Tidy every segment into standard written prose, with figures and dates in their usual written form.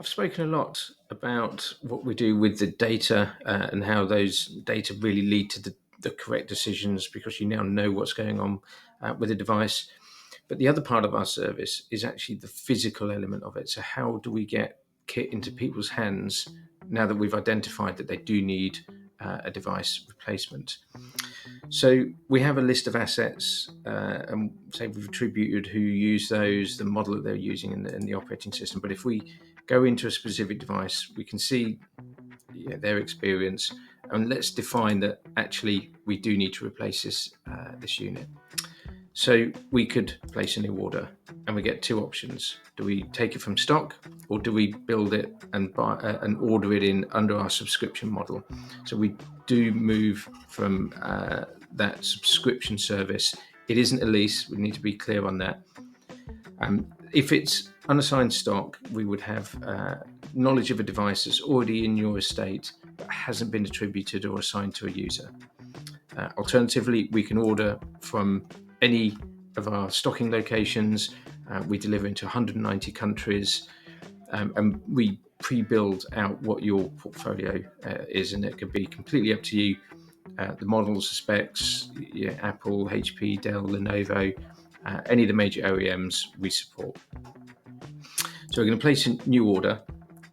I've spoken a lot about what we do with the data and how those data really lead to the correct decisions because you now know what's going on with the device. But the other part of our service is actually the physical element of it. So, how do we get kit into people's hands now that we've identified that they do need a device replacement? So we have a list of assets, and say we've attributed who use those, the model that they're using, in the operating system. But if we go into a specific device, we can see their experience, and let's define that actually we do need to replace this unit. So we could place a new order, and we get two options: do we take it from stock, or do we build it and buy and order it in under our subscription model? So we do move from that subscription service. It isn't a lease. We need to be clear on that. If it's unassigned stock, we would have knowledge of a device that's already in your estate but hasn't been attributed or assigned to a user. Alternatively, we can order from any of our stocking locations. We deliver into 190 countries, and we pre-build out what your portfolio is, and it could be completely up to you. The models, the specs, Apple, HP, Dell, Lenovo, any of the major OEMs we support. So we're going to place a new order,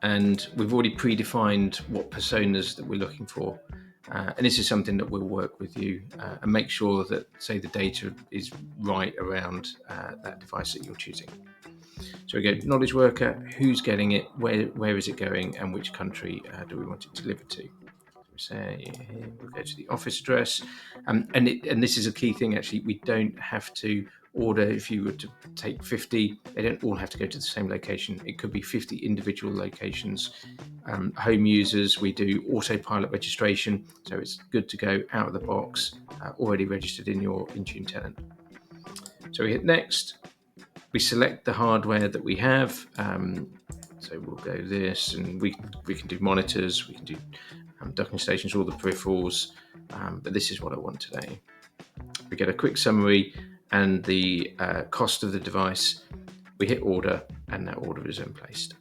and we've already predefined what personas that we're looking for. And this is something that we'll work with you and make sure that, say, the data is right around that device that you're choosing. So we go knowledge worker, who's getting it, where is it going, and which country do we want it delivered to. Say we'll go to the office address, and this is a key thing. Actually, we don't have to order. If you were to take 50, they don't all have to go to the same location. It could be 50 individual locations. Home users, we do autopilot registration, so it's good to go out of the box, already registered in your Intune tenant. So we hit next. We select the hardware that we have. So we'll go this, and we can do monitors, we can do docking stations, all the peripherals, but this is what I want today. We get a quick summary and the cost of the device. We hit order, and that order is then placed.